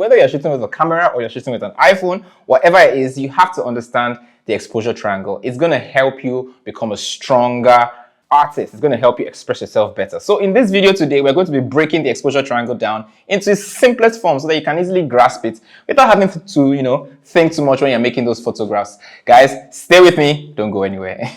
whether you're shooting with a camera or you're shooting with an iPhone, whatever it is, you have to understand the exposure triangle. It's going to help you become a stronger artist. It's going to help you express yourself better. So in this video today, we're going to be breaking the exposure triangle down into its simplest form so that you can easily grasp it without having to, think too much when you're making those photographs. Guys, stay with me. Don't go anywhere.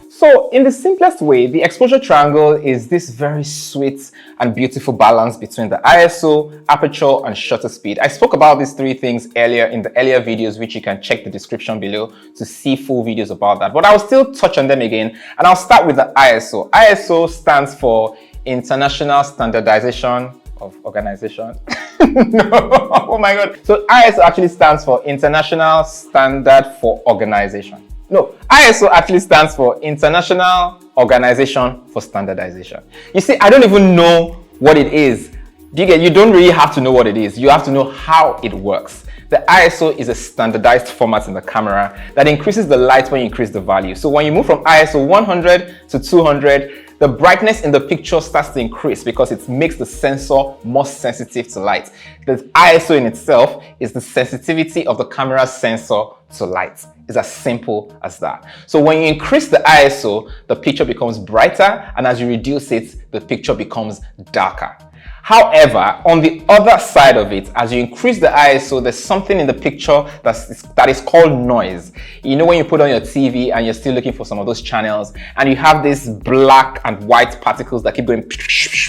So in the simplest way, the exposure triangle is this very sweet and beautiful balance between the ISO, aperture, and shutter speed. I spoke about these three things earlier in the earlier videos, which you can check the description below to see full videos about that. But I'll still touch on them again, and I'll start with the ISO. ISO stands for International Standardization of Organization. No, oh my God. So ISO actually stands for International Standard for Organization. No, ISO actually stands for International Organization for Standardization. You see, I don't even know what it is. You don't really have to know what it is. You have to know how it works. The ISO is a standardized format in the camera that increases the light when you increase the value. So when you move from ISO 100 to 200, the brightness in the picture starts to increase because it makes the sensor more sensitive to light. The ISO in itself is the sensitivity of the camera's sensor to light. It's as simple as that. So when you increase the ISO, the picture becomes brighter, and as you reduce it, the picture becomes darker. However, on the other side of it, as you increase the ISO, there's something in the picture that is called noise. You know, when you put on your TV and you're still looking for some of those channels, and you have these black and white particles that keep going,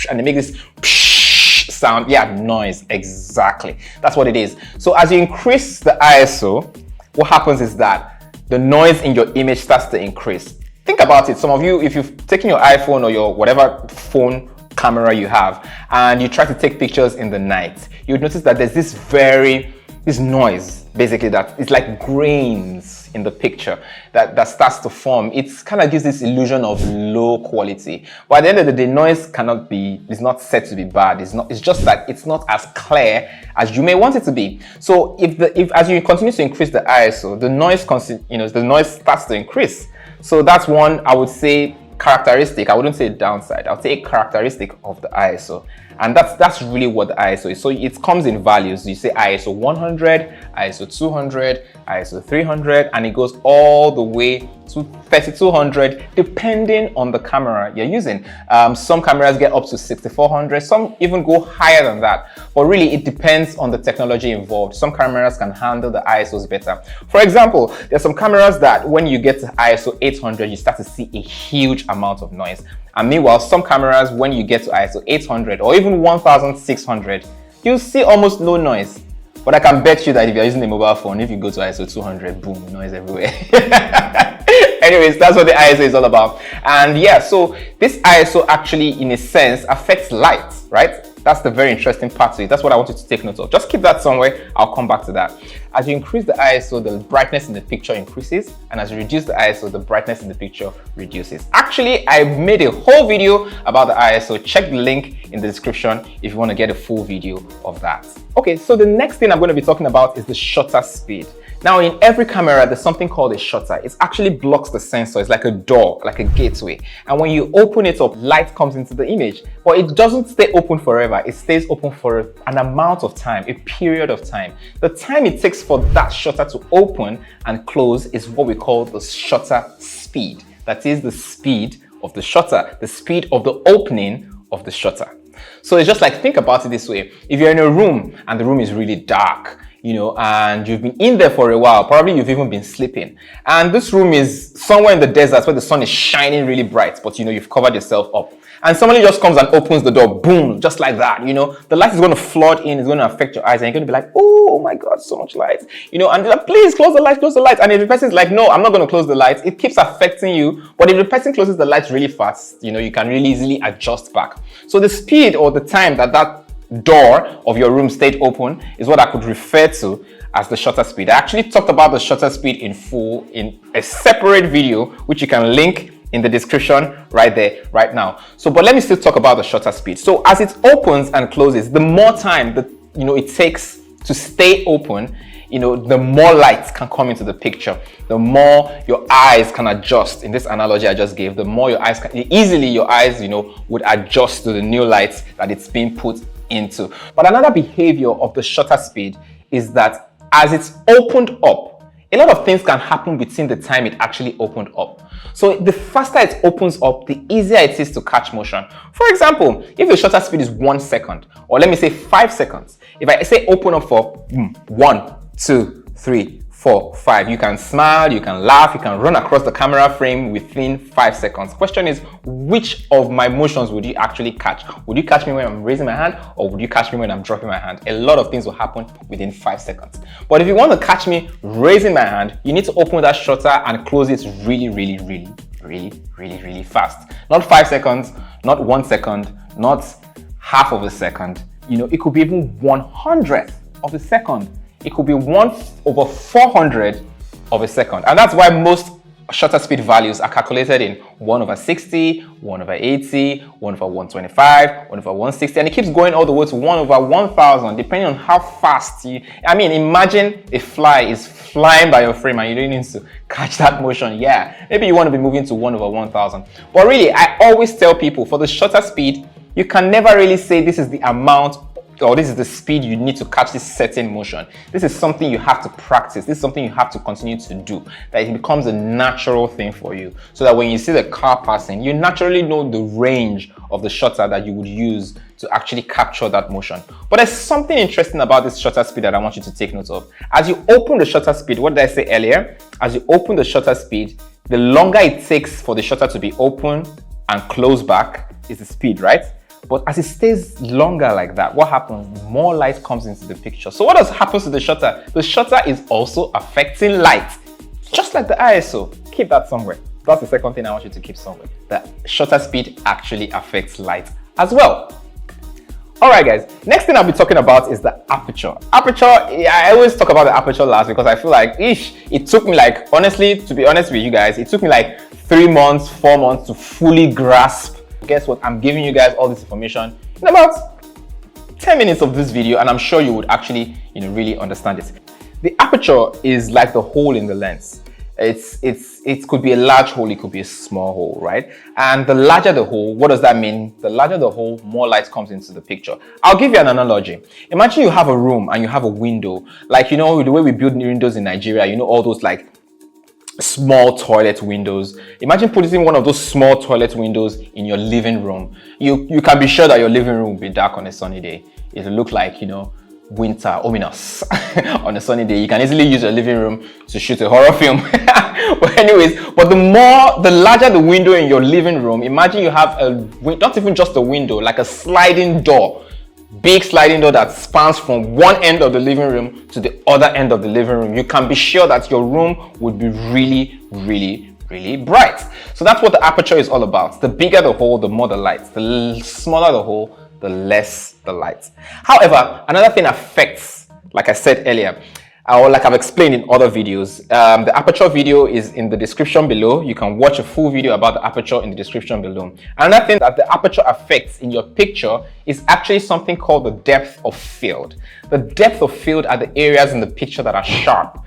and they make this sound. Yeah, noise, exactly. That's what it is. So as you increase the ISO, what happens is that the noise in your image starts to increase. Think about it. Some of you, if you've taken your iPhone or your whatever phone camera you have and you try to take pictures in the night, you'd notice that there's this noise, basically, that it's like grains in the picture that starts to form. It kind of gives this illusion of low quality. But at the end of the day, noise is not said to be bad. It's just that it's not as clear as you may want it to be. So if as you continue to increase the ISO, the noise starts to increase. So that's one, I would say, characteristic. I wouldn't say downside. I'll say a characteristic of the ISO, and that's really what the ISO is. So it comes in values. You say ISO 100, ISO 200, ISO 300, and it goes all the way to 3200 depending on the camera you're using. Some cameras get up to 6400, some even go higher than that, but really it depends on the technology involved. Some cameras can handle the ISOs better. For example, there's some cameras that when you get to ISO 800, you start to see a huge amount of noise, and meanwhile some cameras, when you get to ISO 800 or even 1600, you'll see almost no noise. But I can bet you that if you're using a mobile phone, if you go to ISO 200, boom, noise everywhere. Anyways, that's what the ISO is all about. And yeah, so this ISO actually, in a sense, affects light, right? That's the very interesting part to it. That's what I want you to take note of. Just keep that somewhere. I'll come back to that. As you increase the ISO, the brightness in the picture increases. And as you reduce the ISO, the brightness in the picture reduces. Actually, I made a whole video about the ISO. Check the link in the description if you want to get a full video of that. Okay, so the next thing I'm going to be talking about is the shutter speed. Now, in every camera, there's something called a shutter. It actually blocks the sensor. It's like a door, like a gateway. And when you open it up, light comes into the image. But it doesn't stay open forever. It stays open for an amount of time, a period of time. The time it takes for that shutter to open and close is what we call the shutter speed. That is the speed of the shutter, the speed of the opening of the shutter. So it's just like, think about it this way. If you're in a room and the room is really dark, and you've been in there for a while, probably you've even been sleeping, and this room is somewhere in the desert where the sun is shining really bright, but you've covered yourself up, and somebody just comes and opens the door, boom, just like that. The light is going to flood in, it's going to affect your eyes, and you're going to be like, oh my God, so much light, and they're like, please close the light. And if the person's like, no, I'm not going to close the light, it keeps affecting you. But if the person closes the lights really fast, you can really easily adjust back. So the speed or the time that door of your room stayed open is what I could refer to as the shutter speed. I actually talked about the shutter speed in full in a separate video, which you can link in the description right there, right now. So, but let me still talk about the shutter speed. So as it opens and closes, the more time that it takes to stay open, the more lights can come into the picture, the more your eyes can adjust. In this analogy I just gave, the more your eyes would adjust to the new lights that it's being put into. But another behavior of the shutter speed is that as it's opened up, a lot of things can happen between the time it actually opened up. So the faster it opens up, the easier it is to catch motion. For example, if the shutter speed is 1 second, or let me say 5 seconds, if I say open up for 1, 2, 3, 4, 5, you can smile, you can laugh, you can run across the camera frame within 5 seconds. Question is, which of my motions would you actually catch? Would you catch me when I'm raising my hand, or would you catch me when I'm dropping my hand? A lot of things will happen within 5 seconds. But if you want to catch me raising my hand, you need to open that shutter and close it really fast. Not 5 seconds, not 1 second, not half of a second. It could be even 1/100th of a second. It could be 1/400 of a second. And that's why most shutter speed values are calculated in 1/60, 1/80, 1/125, 1/160, and it keeps going all the way to 1/1000, depending on how fast imagine a fly is flying by your frame and you don't need to catch that motion. Yeah, maybe you want to be moving to 1/1000. But really, I always tell people, for the shutter speed, you can never really say this is the amount or this is the speed you need to catch this certain motion. This is something you have to practice. This is something you have to continue to do, that it becomes a natural thing for you, so that when you see the car passing, you naturally know the range of the shutter that you would use to actually capture that motion. But there's something interesting about this shutter speed that I want you to take note of. As you open the shutter speed, what did I say earlier? As you open the shutter speed, the longer it takes for the shutter to be open and close back is the speed, right? But as it stays longer like that, what happens? More light comes into the picture. So what happens to the shutter? The shutter is also affecting light, just like the ISO. Keep that somewhere. That's the second thing I want you to keep somewhere. The shutter speed actually affects light as well. Alright guys, next thing I'll be talking about is the aperture. Aperture, I always talk about the aperture last because I feel like, it took me honestly, to be honest with you guys, it took me 3 months, 4 months to fully grasp. Guess what? I'm giving you guys all this information in about 10 minutes of this video, and I'm sure you would actually, really understand it. The aperture is like the hole in the lens. It could be a large hole, it could be a small hole, right? And the larger the hole, what does that mean? The larger the hole, more light comes into the picture. I'll give you an analogy. Imagine you have a room and you have a window, the way we build windows in Nigeria, all those small toilet windows. Imagine putting one of those small toilet windows in your living room. You can be sure that your living room will be dark on a sunny day. It'll look like, winter, ominous on a sunny day. You can easily use your living room to shoot a horror film. But anyways, the larger the window in your living room, imagine you have not even just a window, like a sliding door. Big sliding door that spans from one end of the living room to the other end of the living room. You can be sure that your room would be really bright. So that's what the aperture is all about. The bigger the hole, the more the light. The smaller the hole, the less the light. However, another thing affects, like I said earlier, or like I've explained in other videos, the aperture video is in the description below. You can watch a full video about the aperture in the description below. Another thing that the aperture affects in your picture is actually something called the depth of field. The depth of field are the areas in the picture that are sharp.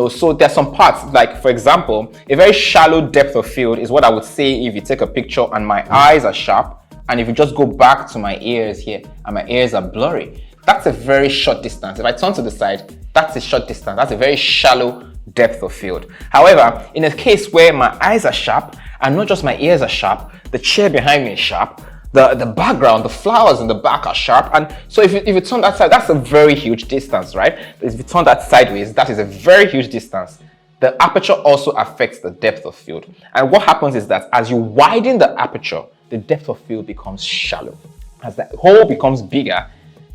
So there's some parts, like for example, a very shallow depth of field is what I would say if you take a picture and my eyes are sharp, and if you just go back to my ears here and my ears are blurry. That's a very short distance. If I turn to the side, that's a short distance. That's a very shallow depth of field. However, in a case where my eyes are sharp and not just my ears are sharp, the chair behind me is sharp, the background, the flowers in the back are sharp, and so if you turn that side, that's a very huge distance, right? If you turn that sideways, that is a very huge distance. The aperture also affects the depth of field. And what happens is that as you widen the aperture, the depth of field becomes shallow. As the hole becomes bigger,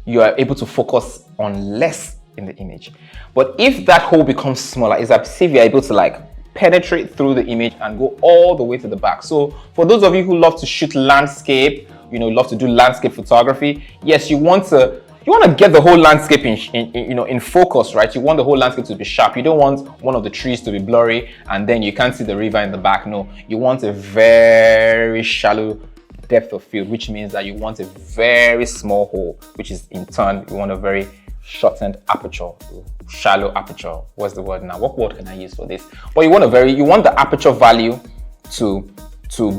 you are able to focus on less in the image. But if that hole becomes smaller, it's as if you're able to penetrate through the image and go all the way to the back. So for those of you who love to shoot landscape, love to do landscape photography, yes, you want to you want to get the whole landscape in focus, right? You want the whole landscape to be sharp. You don't want one of the trees to be blurry and then you can't see the river in the back. No, you want a very shallow depth of field, which means that you want a very small hole, which is in turn, you want a very shortened aperture, shallow aperture. What's the word now? What word can I use for this? But you want the aperture value to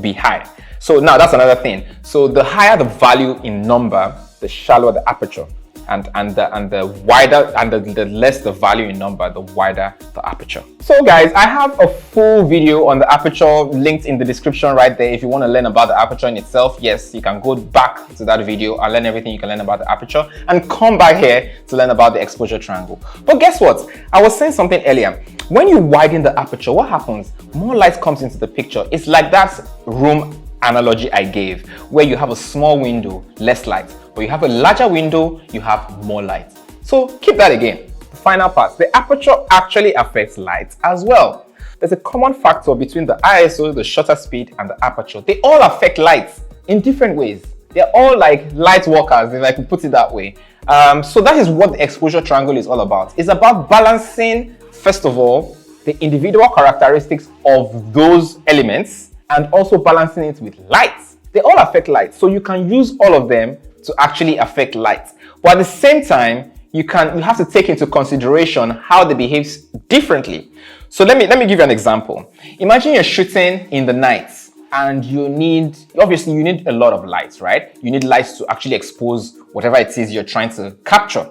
be high. So now that's another thing. So the higher the value in number, the shallower the aperture, and the wider and the less the value in number, the wider the aperture. So guys, I have a full video on the aperture linked in the description right there. If you want to learn about the aperture in itself, yes, you can go back to that video and learn everything you can learn about the aperture and come back here to learn about the exposure triangle. But guess what? I was saying something earlier. When you widen the aperture, what happens? More light comes into the picture. It's like that room analogy I gave, where you have a small window, less light. But you have a larger window, you have more light. So keep that again. The final part, the aperture actually affects light as well. There's a common factor between the ISO, the shutter speed, and the aperture. They all affect light in different ways. They're all like light workers, if I could put it that way. So that is what the exposure triangle is all about. It's about balancing, first of all, the individual characteristics of those elements and also balancing it with light. They all affect light. So you can use all of them to actually affect light. But at the same time, you have to take into consideration how they behave differently. So let me give you an example. Imagine you're shooting in the night and you need a lot of light, right? You need lights to actually expose whatever it is you're trying to capture.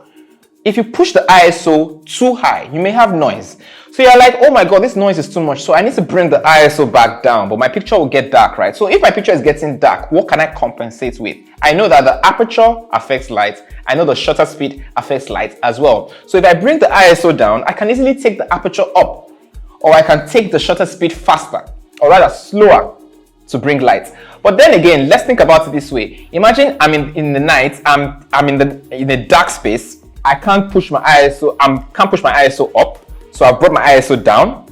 If you push the ISO too high, you may have noise. So you're like, oh my God, this noise is too much. So I need to bring the ISO back down, but my picture will get dark, right? So if my picture is getting dark, what can I compensate with? I know that the aperture affects light. I know the shutter speed affects light as well. So if I bring the ISO down, I can easily take the aperture up, or I can take the shutter speed faster, or rather slower to bring light. But then again, let's think about it this way. Imagine I'm in the night, I'm in a dark space. I can't push my ISO up, so I brought my ISO down,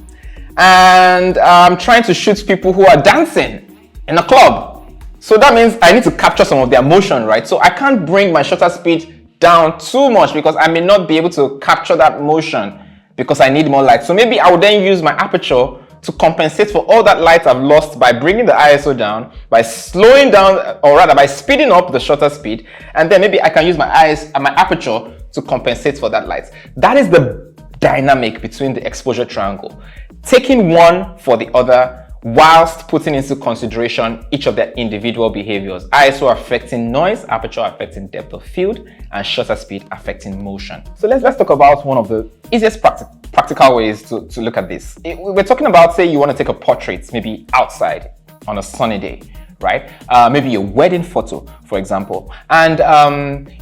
and I'm trying to shoot people who are dancing in a club. So that means I need to capture some of their motion, right? So I can't bring my shutter speed down too much because I may not be able to capture that motion because I need more light. So maybe I would then use my aperture to compensate for all that light I've lost by bringing the ISO down, by slowing down, or rather by speeding up the shutter speed, and then maybe I can use my aperture to compensate for that light. That is the dynamic between the exposure triangle, taking one for the other whilst putting into consideration each of their individual behaviors. ISO affecting noise, aperture affecting depth of field, and shutter speed affecting motion. So let's talk about one of the easiest practical ways to look at this. We're talking about, say you want to take a portrait, maybe outside on a sunny day, right? Maybe a wedding photo, for example, and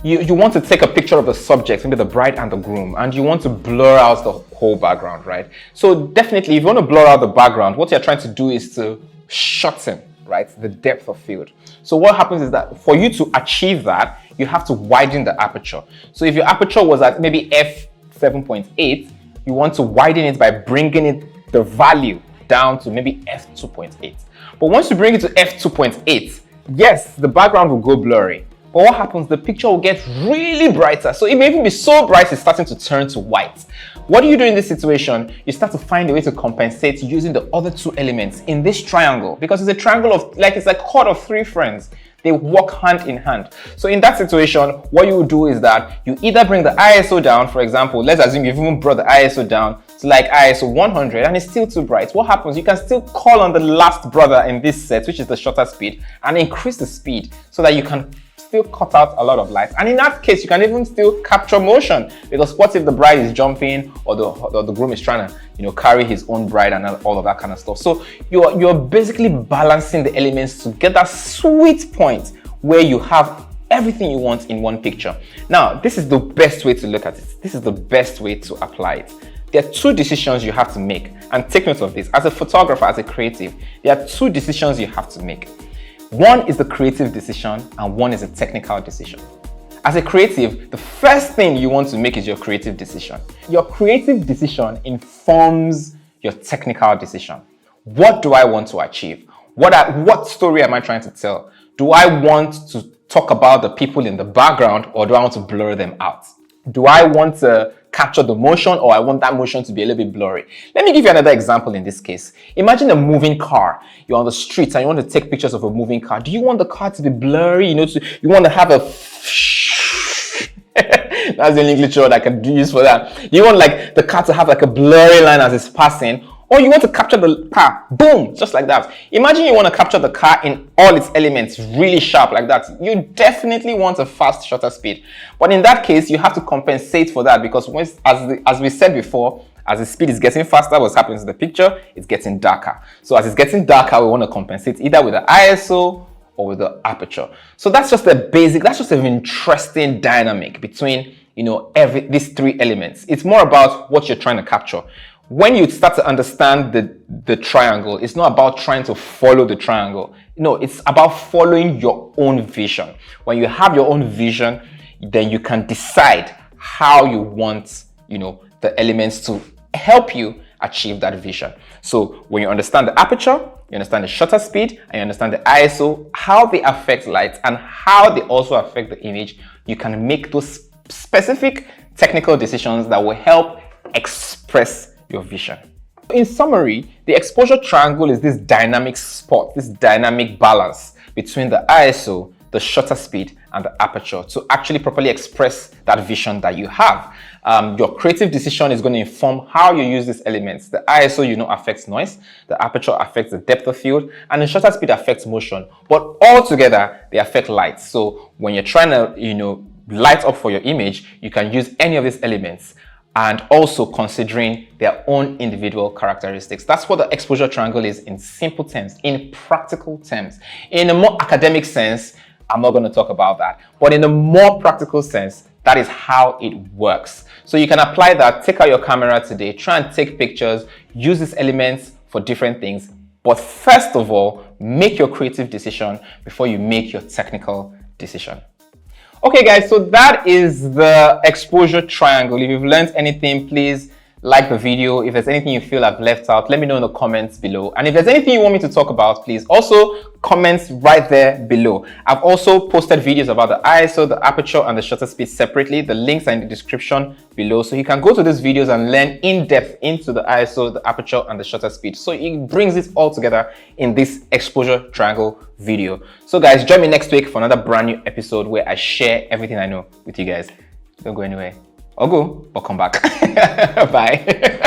you want to take a picture of the subject, maybe the bride and the groom, and you want to blur out the whole background, right? So definitely, if you want to blur out the background, what you're trying to do is to shorten, right, the depth of field. So what happens is that for you to achieve that, you have to widen the aperture. So if your aperture was at maybe f7.8, you want to widen it by bringing the value down to maybe f2.8. But once you bring it to f2.8, yes, the background will go blurry. But what happens? The picture will get really brighter. So it may even be so bright it's starting to turn to white. What do you do in this situation? You start to find a way to compensate using the other two elements in this triangle, because it's a triangle of, like, it's a cord of three friends. They work hand in hand. So in that situation, what you will do is that you either bring the ISO down. For example, let's assume you've even brought the ISO down to like ISO 100 and it's still too bright. What happens? You can still call on the last brother in this set, which is the shutter speed, and increase the speed so that you can still cut out a lot of light. And in that case, you can even still capture motion, because what if the bride is jumping or the groom is trying to, carry his own bride and all of that kind of stuff. So you're basically balancing the elements to get that sweet point where you have everything you want in one picture. Now, this is the best way to look at it. This is the best way to apply it. There are two decisions you have to make, and take note of this. As a photographer, as a creative, there are two decisions you have to make. One is the creative decision and one is a technical decision. As a creative, the first thing you want to make is your creative decision. Your creative decision informs your technical decision. What do I want to achieve? What story am I trying to tell? Do I want to talk about the people in the background, or do I want to blur them out? Do I want to capture the motion, or I want that motion to be a little bit blurry? Let me give you another example in this case. Imagine a moving car. You're on the streets and you want to take pictures of a moving car. Do you want the car to be blurry? You want to have a that's the only English word I can use for that. You want like the car to have like a blurry line as it's passing, or you want to capture the car, boom, just like that. Imagine you want to capture the car in all its elements really sharp like that. You definitely want a fast shutter speed. But in that case, you have to compensate for that, because as we said before, as the speed is getting faster, what's happening to the picture? It's getting darker. So as it's getting darker, we want to compensate either with the ISO or with the aperture. So that's just an interesting dynamic between, these three elements. It's more about what you're trying to capture. When you start to understand the triangle, it's not about trying to follow the triangle. No, it's about following your own vision. When you have your own vision, then you can decide how you want, the elements to help you achieve that vision. So when you understand the aperture, you understand the shutter speed, and you understand the ISO, how they affect light and how they also affect the image, you can make those specific technical decisions that will help express your vision. In summary, the exposure triangle is this dynamic spot, this dynamic balance between the ISO, the shutter speed, and the aperture to actually properly express that vision that you have. Your creative decision is going to inform how you use these elements. The ISO, affects noise, the aperture affects the depth of field, and the shutter speed affects motion. But all together, they affect light. So when you're trying to, light up for your image, you can use any of these elements, and also considering their own individual characteristics. That's what the exposure triangle is in simple terms, in practical terms. In a more academic sense, I'm not going to talk about that. But in a more practical sense, that is how it works. So you can apply that, take out your camera today, try and take pictures, use these elements for different things. But first of all, make your creative decision before you make your technical decision. Okay guys, so that is the exposure triangle. If you've learned anything, please like the video. If there's anything you feel I've left out, let me know in the comments below. And if there's anything you want me to talk about, please also comments right there below. I've also posted videos about the ISO, the aperture, and the shutter speed separately. The links are in the description below. So you can go to these videos and learn in depth into the ISO, the aperture, and the shutter speed. So it brings it all together in this exposure triangle video. So guys, join me next week for another brand new episode where I share everything I know with you guys. Don't go anywhere. Or go, or come back. Bye.